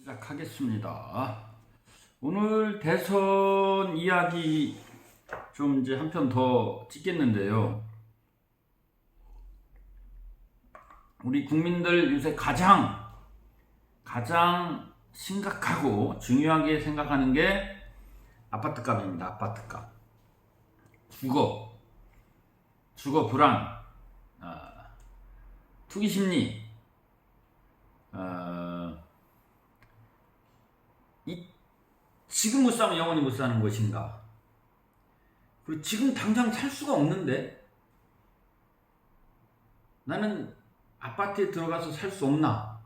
시작하겠습니다. 오늘 대선 이야기 좀 이제 한 편 더 찍겠는데요. 우리 국민들 요새 가장 심각하고 중요하게 생각하는 게 아파트 값입니다. 아파트 값. 주거 불안, 투기 심리, 지금 못 사면 영원히 못 사는 것인가? 그리고 지금 당장 살 수가 없는데 나는 아파트에 들어가서 살 수 없나?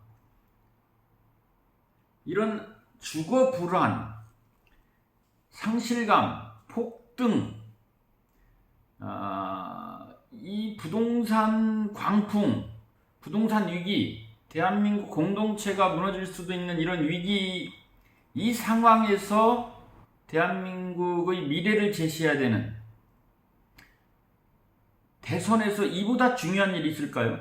이런 주거 불안, 상실감, 폭등, 이 부동산 광풍, 부동산 위기, 대한민국 공동체가 무너질 수도 있는 이런 위기, 이 상황에서 대한민국의 미래를 제시해야 되는 대선에서 이보다 중요한 일이 있을까요?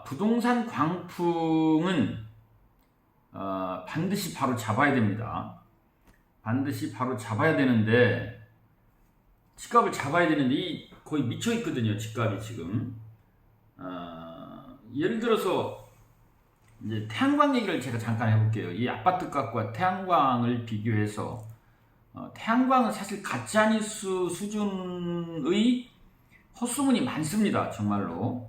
부동산 광풍은 반드시 바로 잡아야 됩니다. 반드시 바로 잡아야 되는데, 집값을 잡아야 되는데 거의 미쳐 있거든요. 집값이 지금. 예를 들어서 이제 태양광 얘기를 제가 잠깐 해볼게요. 이 아파트 값과 태양광을 비교해서 태양광은 사실 가짜뉴스 수준의 헛소문이 많습니다. 정말로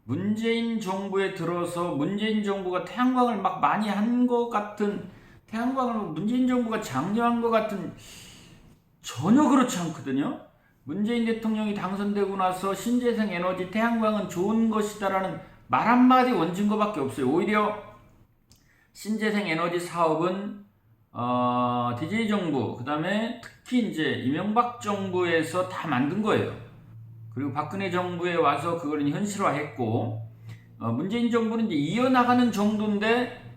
문재인 정부에 들어서 문재인 정부가 태양광을 막 많이 한 것 같은, 태양광을 문재인 정부가 장려한 것 같은, 전혀 그렇지 않거든요. 문재인 대통령이 당선되고 나서 신재생 에너지 태양광은 좋은 것이다라는 말 한마디 얹은 것밖에 없어요. 오히려 신재생 에너지 사업은 DJ 정부, 그 다음에 특히 이제 이명박 정부에서 다 만든 거예요. 그리고 박근혜 정부에 와서 그걸 현실화했고, 문재인 정부는 이제 이어나가는 정도인데,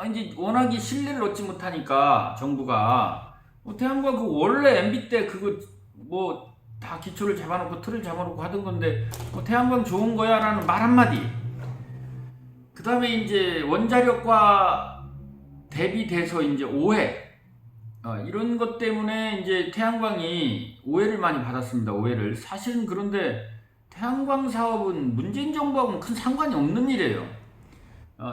이제 워낙에 신뢰를 얻지 못하니까 정부가 태양광 그 원래 MB 때 그거 뭐 다 기초를 잡아놓고 틀을 잡아놓고 하던 건데 태양광 좋은 거야 라는 말 한마디, 그 다음에 이제 원자력과 대비돼서 이제 오해, 이런 것 때문에 이제 태양광이 오해를 많이 받았습니다. 오해를. 사실은 그런데 태양광 사업은 문재인 정부하고는 큰 상관이 없는 일이에요.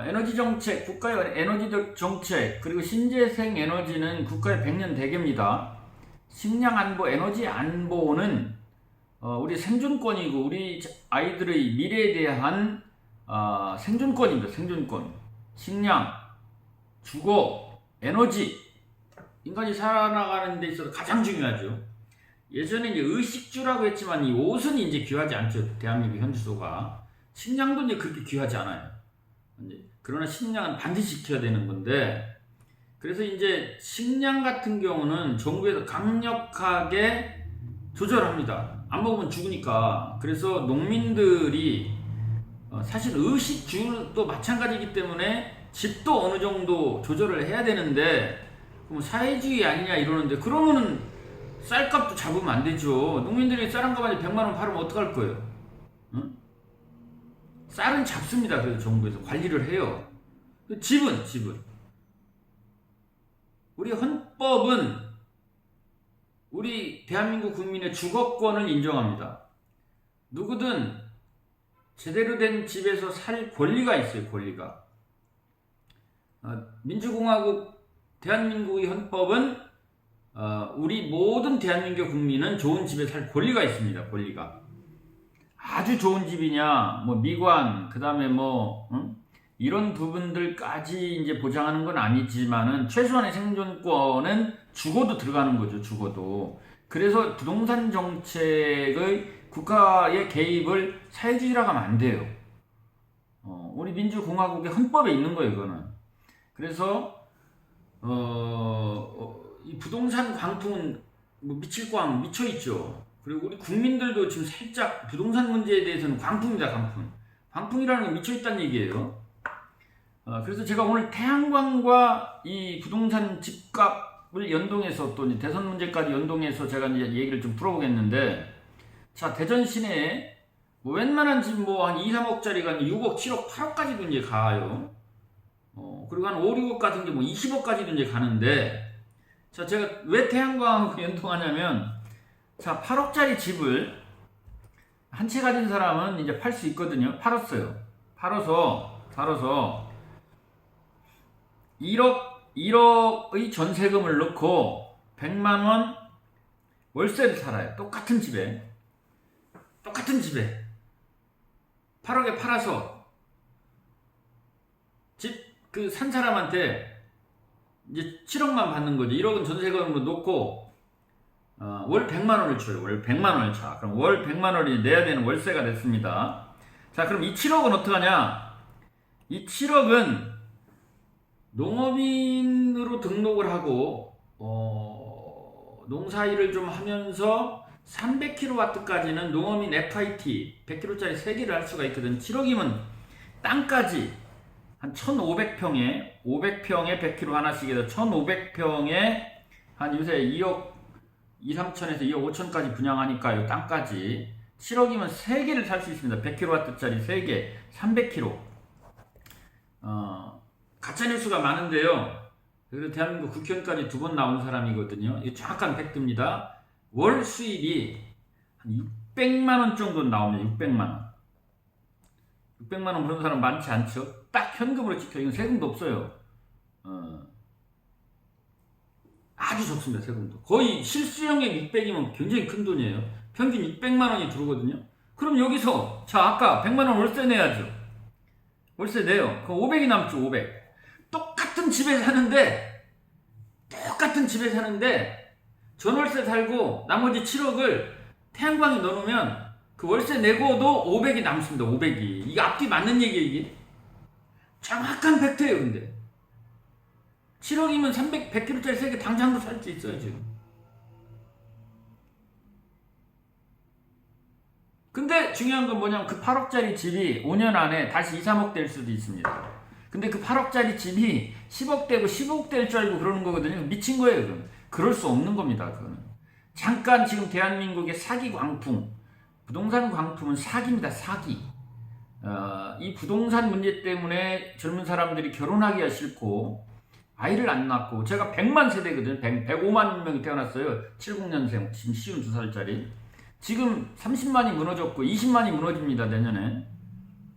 에너지 정책, 국가의 에너지 정책, 그리고 신재생 에너지는 국가의 100년 대계입니다. 식량 안보, 에너지 안보는 우리 생존권이고 우리 아이들의 미래에 대한 생존권입니다. 생존권. 식량, 주거, 에너지, 인간이 살아나가는 데 있어서 가장 중요하죠. 예전에 이제 의식주라고 했지만 이 옷은 이제 귀하지 않죠. 대한민국 현지소가. 식량도 이제 그렇게 귀하지 않아요. 그러나 식량은 반드시 지켜야 되는 건데, 그래서 이제 식량 같은 경우는 정부에서 강력하게 조절합니다. 안 먹으면 죽으니까. 그래서 농민들이 사실 의식주도 마찬가지이기 때문에 집도 어느 정도 조절을 해야 되는데, 그럼 사회주의 아니냐 이러는데, 그러면은 쌀값도 잡으면 안 되죠. 농민들이 쌀 한 가마니 100만 원 팔으면 어떡할 거예요? 응? 쌀은 잡습니다. 그래서 정부에서 관리를 해요. 집은 우리 헌법은 우리 대한민국 국민의 주거권을 인정합니다. 누구든 제대로 된 집에서 살 권리가 있어요. 권리가. 민주공화국 대한민국의 헌법은 우리 모든 대한민국 국민은 좋은 집에 살 권리가 있습니다. 권리가. 아주 좋은 집이냐, 뭐 미관, 그 다음에 이런 부분들까지 이제 보장하는 건 아니지만은 최소한의 생존권은 주거도 들어가는 거죠. 주거도. 그래서 부동산 정책의 국가의 개입을 사회주의라고 하면 안 돼요. 우리 민주공화국의 헌법에 있는 거예요. 이거는. 그래서 이 부동산 광풍은 미칠 광 미쳐 있죠. 그리고 우리 국민들도 지금 살짝 부동산 문제에 대해서는 광풍이다. 광풍이라는 게 미쳐 있다는 얘기예요. 그래서 제가 오늘 태양광과 이 부동산 집값을 연동해서 또 이제 대선 문제까지 연동해서 제가 이제 얘기를 좀 풀어보겠는데, 자, 대전 시내에 웬만한 집 한 2, 3억짜리가 6억, 7억, 8억까지도 이제 가요. 그리고 한 5, 6억 같은 게 뭐 20억까지도 이제 가는데, 자, 제가 왜 태양광하고 연동하냐면, 자, 8억짜리 집을 한 채 가진 사람은 이제 팔 수 있거든요. 팔았어요. 팔아서 1억의 전세금을 넣고 100만원 월세를 살아요. 똑같은 집에 8억에 팔아서 집 그 산 사람한테 이제 7억만 받는 거죠. 1억은 전세금으로 놓고 월 100만 원을 줘요. 월 100만 원을 쳐. 그럼 월 100만 원이 내야 되는 월세가 됐습니다. 자, 그럼 이 7억은 어떡하냐? 이 7억은 농업인으로 등록을 하고 농사일을 좀 하면서 300kW까지는 농업인 FIT 100kg짜리 3개를 할 수가 있거든. 7억이면 땅까지 한 1500평에 500평에 100kg 하나씩 해서 1500평에 한 요새 2억 2, 3천에서 2억 5천까지 분양하니까요. 땅까지 7억이면 3개를 살 수 있습니다. 100kW짜리 3개 300kg. 가짜뉴스가 많은데요. 그래서 대한민국 국회의원까지 2번 나온 사람이거든요. 이게 정확한 팩트입니다. 월 수입이 한 600만원 정도 나옵니다. 600만원. 600만원 그런 사람 많지 않죠? 딱 현금으로 찍혀. 이건 세금도 없어요. 아주 적습니다. 세금도. 거의 실수령액 600이면 굉장히 큰 돈이에요. 평균 600만원이 들어오거든요. 그럼 여기서 자 아까 100만원 월세 내야죠. 월세 내요. 그럼 500이 남죠. 500. 똑같은 집에 사는데 전월세 살고 나머지 7억을 태양광에 넣어놓으면 그 월세 내고도 500이 남습니다. 500이. 이게 앞뒤 맞는 얘기예요. 이게 정확한 팩트예요. 근데 7억이면 100kg짜리 3개 당장도 살 수 있어요. 지금. 근데 중요한 건 뭐냐면 그 8억짜리 집이 5년 안에 다시 2, 3억 될 수도 있습니다. 근데 그 8억짜리 집이 10억 되고 15억 될 줄 알고 그러는 거거든요. 미친 거예요. 그건. 그럴 수 없는 겁니다. 그거는. 잠깐 지금 대한민국의 사기 광풍, 부동산 광풍은 사기입니다. 사기. 이 부동산 문제 때문에 젊은 사람들이 결혼하기가 싫고 아이를 안 낳고, 제가 100만 세대거든요. 105만 명이 태어났어요. 70년생, 지금 52살짜리. 지금 30만이 무너졌고 20만이 무너집니다. 내년에.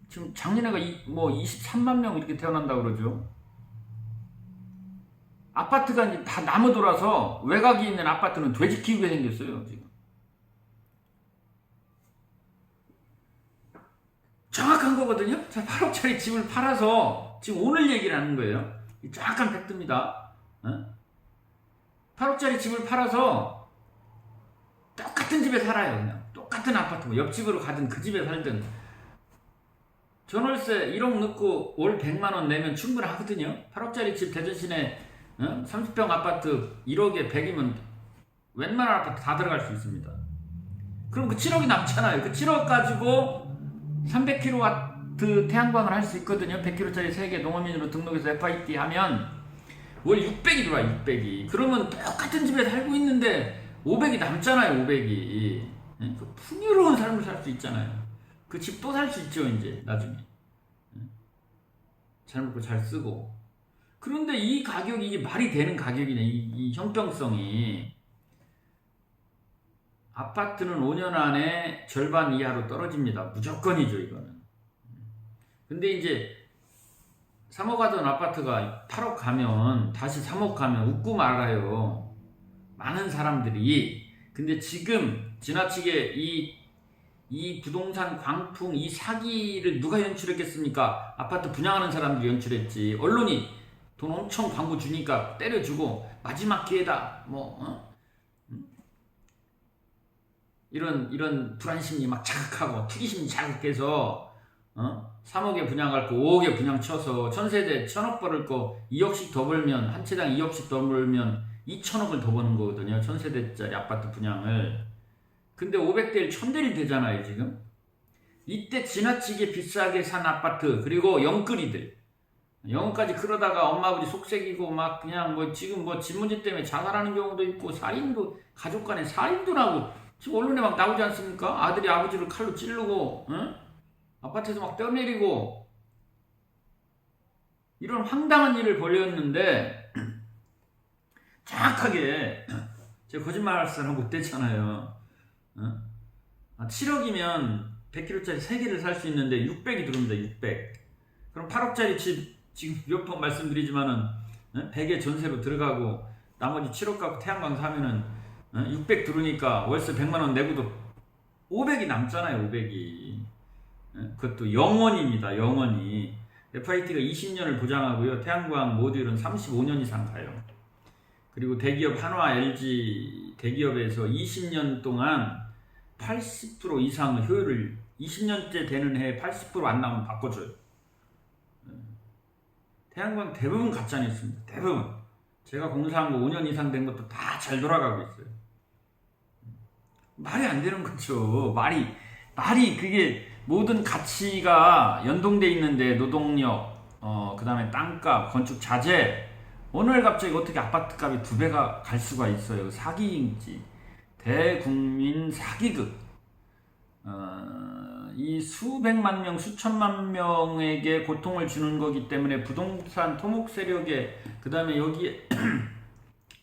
지금 작년에가 23만 명 이렇게 태어난다고 그러죠. 아파트가 이제 다 나무 돌아서 외곽에 있는 아파트는 돼지 키우게 생겼어요. 지금. 정확한 거거든요. 자, 8억짜리 집을 팔아서 지금 오늘 얘기를 하는 거예요. 정확한 팩트입니다. 8억짜리 집을 팔아서 똑같은 집에 살아요. 그냥 똑같은 아파트, 뭐 옆집으로 가든 그 집에 살든 전월세 1억 넣고 월 100만원 내면 충분하거든요. 8억짜리 집 대전시내 30평 아파트 1억에 100이면 웬만한 아파트 다 들어갈 수 있습니다. 그럼 그 7억이 남잖아요. 그 7억 가지고 300kW 태양광을 할 수 있거든요. 100kg짜리 3개 농업인으로 등록해서 FIT 하면 월 600이 들어와요. 600이. 그러면 똑같은 집에 살고 있는데 500이 남잖아요. 500이. 그 풍요로운 삶을 살 수 있잖아요. 그 집 또 살 수 있죠. 이제 나중에. 잘 먹고 잘 쓰고. 그런데 이 가격이 이게 말이 되는 가격이네. 이 형평성이. 아파트는 5년 안에 절반 이하로 떨어집니다. 무조건이죠, 이거는. 근데 이제 3억 하던 아파트가 8억 가면, 다시 3억 가면 웃고 말아요. 많은 사람들이. 근데 지금 지나치게 이 부동산 광풍, 이 사기를 누가 연출했겠습니까? 아파트 분양하는 사람들이 연출했지. 언론이 돈 엄청 광고 주니까 때려주고 마지막 기회다. 이런 불안심이 막 자극하고 투기심이 자극해서 3억에 분양할 거 5억에 분양 쳐서 천세대 1000억 벌을 거 2억씩 더 벌면, 한 채당 2억씩 더 벌면 2천억을 더 버는 거거든요. 천세대짜리 아파트 분양을. 근데 500대 1 1000대 1 되잖아요. 지금. 이때 지나치게 비싸게 산 아파트, 그리고 영끌이들, 영어까지 그러다가 엄마 아버지 속색이고 막 그냥 지금 집 문제 때문에 자살하는 경우도 있고, 살인도, 가족 간에 살인도 나고 지금 언론에 막 나오지 않습니까? 아들이 아버지를 칼로 찌르고, 아파트에서 막 떠내리고. 이런 황당한 일을 벌였는데 정확하게 제가 거짓말할 사람 못 됐잖아요. 7억이면 100kg짜리 3개를 살 수 있는데 600이 들어옵니다. 600. 그럼 8억짜리 집 지금 몇 번 말씀드리지만은 100에 전세로 들어가고 나머지 7억 갖고 태양광 사면은 600 들어오니까 월세 100만 원 내고도 500이 남잖아요. 500이. 그것도 영원입니다. 영원히. FIT가 20년을 보장하고요. 태양광 모듈은 35년 이상 가요. 그리고 대기업 한화, LG 대기업에서 20년 동안 80% 이상 효율을 20년째 되는 해에 80% 안 나오면 바꿔줘요. 태양광 대부분 가짜냈습니다. 대부분. 제가 공사한 거 5년 이상 된 것도 다 잘 돌아가고 있어요. 말이 안 되는 거죠. 말이 그게 모든 가치가 연동돼 있는데 노동력, 그 다음에 땅값, 건축 자재. 오늘 갑자기 어떻게 아파트 값이 2배가 갈 수가 있어요. 사기인지. 대국민 사기극. 이 수백만 명, 수천만 명에게 고통을 주는 거기 때문에 부동산 토목 세력에 그 다음에 여기에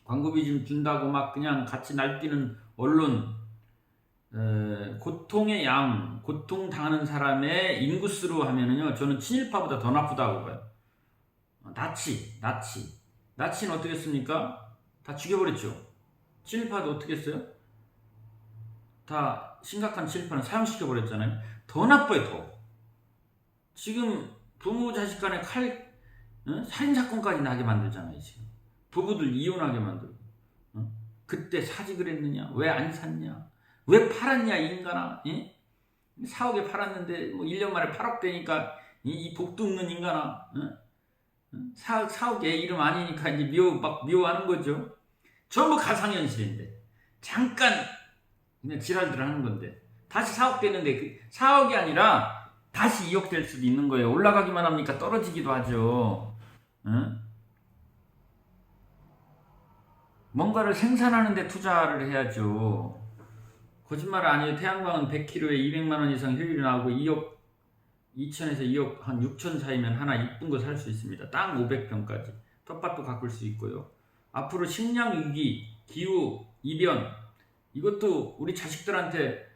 광고비 좀 준다고 막 그냥 같이 날뛰는 언론, 고통의 양, 고통 당하는 사람의 인구수로 하면은요, 저는 친일파보다 더 나쁘다고 봐요. 나치는 어떻게 했습니까? 다 죽여버렸죠. 친일파도 어떻게 했어요? 다 심각한 친일파는 사형시켜버렸잖아요. 더 나빠요, 더. 지금 부모 자식 간에 살인사건까지 나게 만들잖아요, 지금. 부부들 이혼하게 만들고. 그때 사직을 했느냐? 왜 안 샀냐? 왜 팔았냐, 이 인간아? 4억에 팔았는데, 1년 만에 8억 되니까, 이 복도 없는 인간아? 4억에 이름 아니니까 이제 미워하는 거죠. 전부 가상현실인데. 잠깐, 그냥 지랄들 하는 건데. 다시 4억 되는데, 4억이 아니라, 다시 2억 될 수도 있는 거예요. 올라가기만 합니까? 떨어지기도 하죠. 뭔가를 생산하는데 투자를 해야죠. 거짓말 아니에요. 태양광은 100kg에 200만원 이상 효율이 나오고 2억 2천에서 2억 한 6천 사이면 하나 이쁜 거 살 수 있습니다. 땅 500평까지. 텃밭도 가꿀 수 있고요. 앞으로 식량위기, 기후, 이변 이것도 우리 자식들한테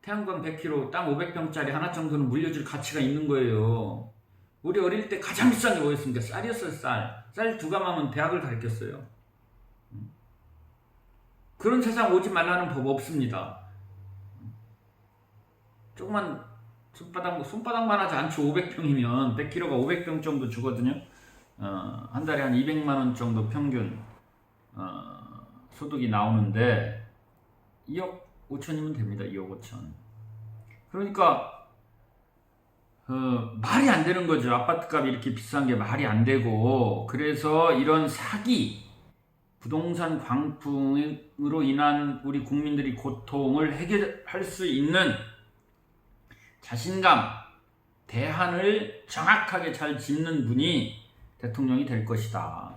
태양광 100kg, 땅 500평짜리 하나 정도는 물려줄 가치가 있는 거예요. 우리 어릴 때 가장 비싼 게 뭐였습니까? 쌀이었어요. 쌀 2가마면 대학을 가르쳤어요. 그런 세상 오지 말라는 법 없습니다. 조금만 손바닥만 하지 않죠. 500평이면 100kg가 500평 정도 주거든요. 한 달에 한 200만원 정도 평균 소득이 나오는데 2억 5천이면 됩니다. 2억 5천. 그러니까 말이 안 되는 거죠. 아파트값이 이렇게 비싼 게 말이 안 되고, 그래서 이런 사기, 부동산 광풍으로 인한 우리 국민들이 고통을 해결할 수 있는 자신감, 대안을 정확하게 잘 짚는 분이 대통령이 될 것이다.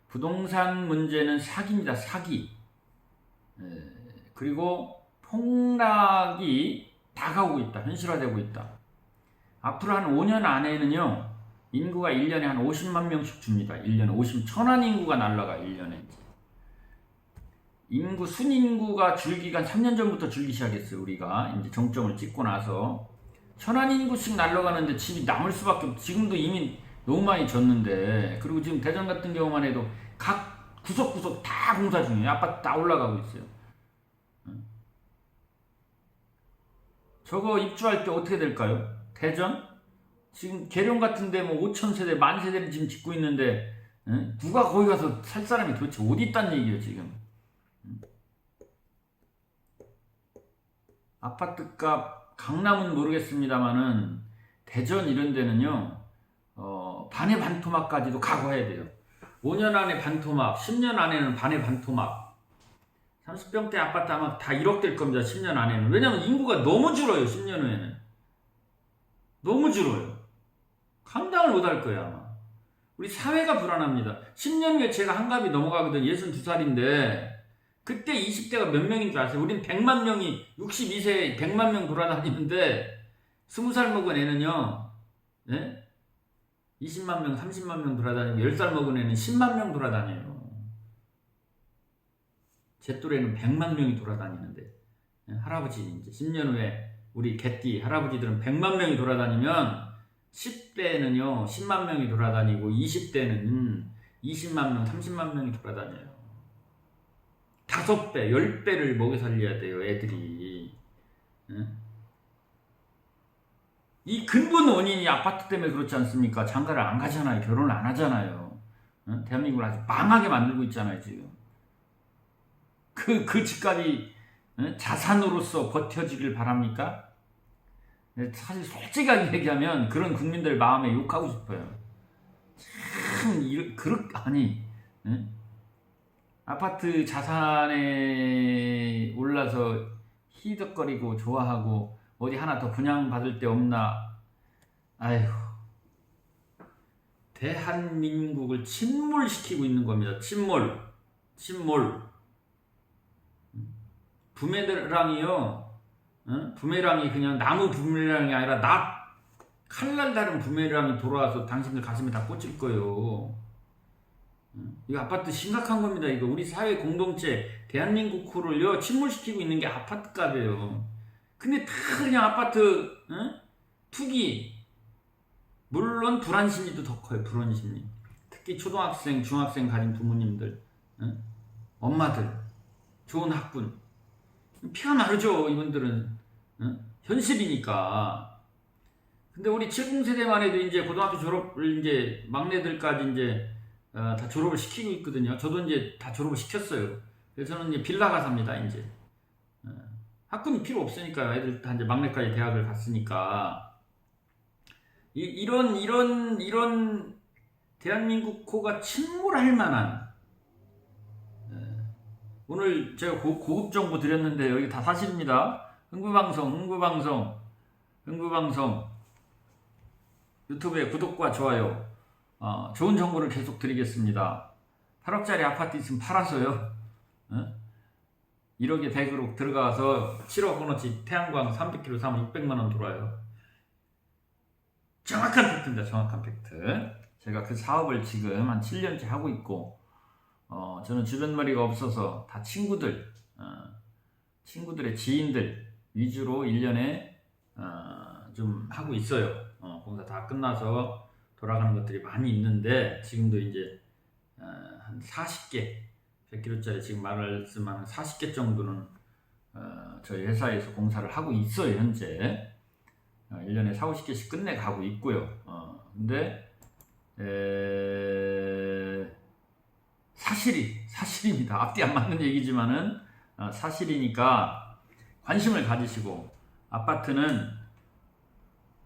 부동산 문제는 사기입니다. 사기. 그리고 폭락이 다가오고 있다. 현실화되고 있다. 앞으로 한 5년 안에는요, 인구가 1년에 한 50만 명씩 줍니다. 1년에 천안 인구가 날라가 1년에. 인구, 순인구가 줄기가 3년 전부터 줄기 시작했어요. 우리가 이제 정점을 찍고 나서 천안 인구씩 날라가는데 집이 남을 수밖에 없고, 지금도 이미 너무 많이 졌는데, 그리고 지금 대전 같은 경우만 해도 각 구석구석 다 공사 중이에요. 아파트 다 올라가고 있어요. 저거 입주할 때 어떻게 될까요? 대전? 지금 계룡 같은데 뭐 5,000세대, 10,000세대를 지금 짓고 있는데, 누가 거기 가서 살 사람이 도대체 어디 있단 얘기예요, 지금? 아파트값, 강남은 모르겠습니다만은 대전 이런 데는요, 반의 반토막까지도 각오해야 돼요. 5년 안에 반토막, 10년 안에는 반의 반토막. 30평대 아파트 아마 다 1억 될 겁니다. 10년 안에는. 왜냐면 인구가 너무 줄어요. 10년 후에는. 너무 줄어요. 감당을 못할 거예요, 아마. 우리 사회가 불안합니다. 10년 후에 제가 한갑이 넘어가거든. 62살인데 그때 20대가 몇 명인 줄 아세요? 우린 100만 명이 62세에 100만 명 돌아다니는데 20살 먹은 애는요, 예? 20만 명, 30만 명 돌아다니고 10살 먹은 애는 10만 명 돌아다녀요. 제 또래는 100만 명이 돌아다니는데 할아버지 이제 10년 후에 우리 개띠 할아버지들은 100만 명이 돌아다니면 10대는요 10만 명이 돌아다니고 20대는 20만 명, 30만 명이 돌아다녀요. 5배, 10배를 먹여 살려야 돼요, 애들이. 이 근본 원인이 아파트 때문에 그렇지 않습니까? 장가를 안 가잖아요. 결혼을 안 하잖아요. 대한민국을 아주 망하게 만들고 있잖아요, 지금. 그 집값이 자산으로서 버텨지길 바랍니까? 사실 솔직하게 얘기하면 그런 국민들 마음에 욕하고 싶어요. 참, 아니, 아파트 자산에 올라서 희덕거리고 좋아하고 어디 하나 더 분양받을 데 없나. 아휴, 대한민국을 침몰시키고 있는 겁니다. 침몰. 부메랑이요. 부메랑이 그냥 나무 부메랑이 아니라 칼날 다른 부메랑이 돌아와서 당신들 가슴에 다 꽂힐 거예요. 이거 아파트 심각한 겁니다. 이거 우리 사회 공동체 대한민국을요 침몰시키고 있는 게 아파트 값이에요. 근데 다 그냥 아파트 투기. 물론 불안 심리도 더 커요. 불안 심리. 특히 초등학생, 중학생 가진 부모님들, 엄마들, 좋은 학군 피가 마르죠. 이분들은 현실이니까. 근데 우리 70세대만 해도 이제 고등학교 졸업을 이제 막내들까지 이제 다 졸업을 시키고 있거든요. 저도 이제 다 졸업을 시켰어요. 그래서 저는 이제 빌라가 삽니다. 이제 학군이 필요 없으니까 애들 다 이제 막내까지 대학을 갔으니까 이런 대한민국 코가 침몰할 만한 오늘 제가 고급 정보 드렸는데 여기 다 사실입니다. 흥부방송 유튜브에 구독과 좋아요 좋은 정보를 계속 드리겠습니다. 8억짜리 아파트 있으면 팔아서요 1억에 100으로 들어가서 7억 원어치 태양광 300kg 사면 600만원 들어와요. 정확한 팩트입니다. 정확한 팩트. 제가 그 사업을 지금 한 7년째 하고 있고 저는 주변머리가 없어서 다 친구들의 지인들 위주로 1년에 좀 하고 있어요. 공사 다 끝나서 돌아가는 것들이 많이 있는데 지금도 이제 한 40개 100kg짜리 지금 말씀하는 40개 정도는 저희 회사에서 공사를 하고 있어요. 현재 1년에 40-50개씩 끝내가고 있고요. 근데 사실입니다. 앞뒤 안 맞는 얘기지만은 사실이니까 관심을 가지시고 아파트는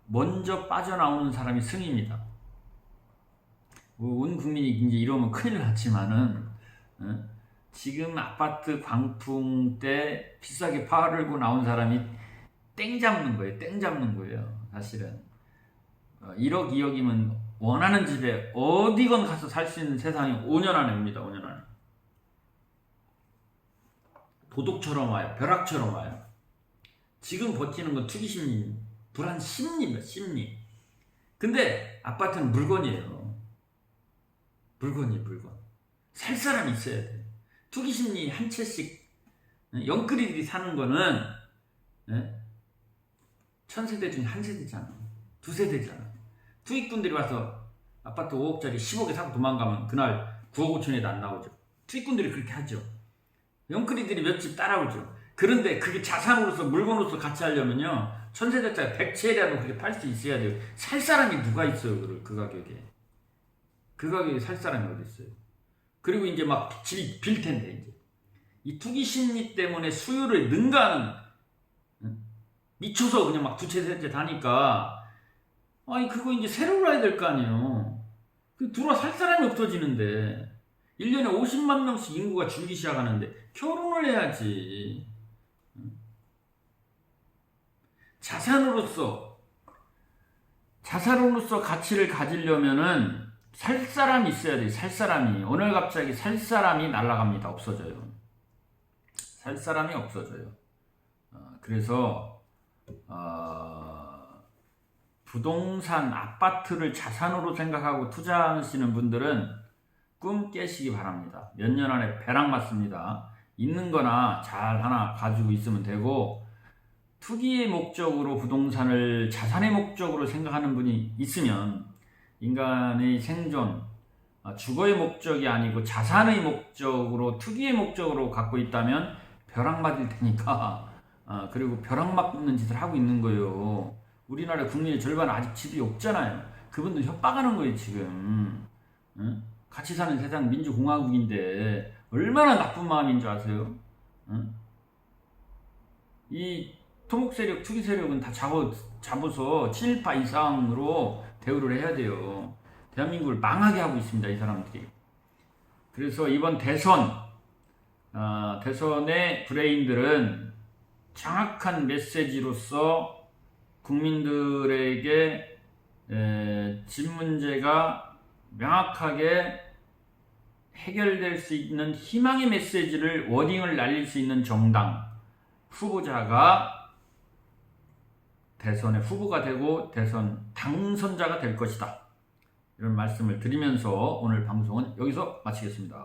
먼저 빠져나오는 사람이 승입니다. 온 국민이 이제 이러면 큰일 났지만은 지금 아파트 광풍 때 비싸게 팔고 나온 사람이 땡 잡는 거예요. 사실은 1억 2억이면 원하는 집에 어디건 가서 살 수 있는 세상이 5년 안에 옵니다. 5년 안에 도둑처럼 와요. 벼락처럼 와요. 지금 버티는 건 투기 심리, 불안 심리입니다. 심리. 근데 아파트는 물건이에요. 물건. 살 사람이 있어야 돼. 투기 심리 한 채씩 영끌이들이 사는 거는 1000세대 중에 한 세대잖아. 두 세대잖아. 투기꾼들이 와서 아파트 5억짜리 10억에 사고 도망가면 그날 9억 5천에도 안 나오죠. 투기꾼들이 그렇게 하죠. 영끌이들이 몇 집 따라오죠. 그런데 그게 자산으로서 물건으로서 같이 하려면요 1000세대짜리 100채라도 그렇게 팔 수 있어야 돼요. 살 사람이 누가 있어요. 그 가격에. 그 가격에 살 사람이 어디 있어요. 그리고 이제 막 집이 빌 텐데 이제 이 투기 심리 때문에 수요를 능가하는 미쳐서 그냥 막 두 채 세 채 다니까 아니 그거 이제 새로 가야 될 거 아니에요. 들어와 살 사람이 없어지는데 1년에 50만 명씩 인구가 줄기 시작하는데 결혼을 해야지. 자산으로서 가치를 가지려면은 살 사람이 있어야 돼. 살 사람이. 오늘 갑자기 살 사람이 날아갑니다. 없어져요. 살 사람이 없어져요. 그래서 부동산, 아파트를 자산으로 생각하고 투자하시는 분들은 꿈 깨시기 바랍니다. 몇 년 안에 벼락 맞습니다. 있는 거나 잘 하나 가지고 있으면 되고, 투기의 목적으로 부동산을 자산의 목적으로 생각하는 분이 있으면 인간의 생존, 주거의 목적이 아니고 자산의 목적으로, 투기의 목적으로 갖고 있다면 벼락 맞을 테니까, 그리고 벼락 맞는 짓을 하고 있는 거예요. 우리나라 국민의 절반 아직 집이 없잖아요. 그분들 협박하는 거예요 지금. 응? 같이 사는 세상 민주공화국인데 얼마나 나쁜 마음인 줄 아세요? 응? 이 토목세력, 투기세력은 다 잡아서 친일파 이상으로 대우를 해야 돼요. 대한민국을 망하게 하고 있습니다 이 사람들이. 그래서 이번 대선의 브레인들은 정확한 메시지로서 국민들에게 집 문제가 명확하게 해결될 수 있는 희망의 메시지를, 워딩을 날릴 수 있는 정당 후보자가 대선의 후보가 되고 대선 당선자가 될 것이다, 이런 말씀을 드리면서 오늘 방송은 여기서 마치겠습니다.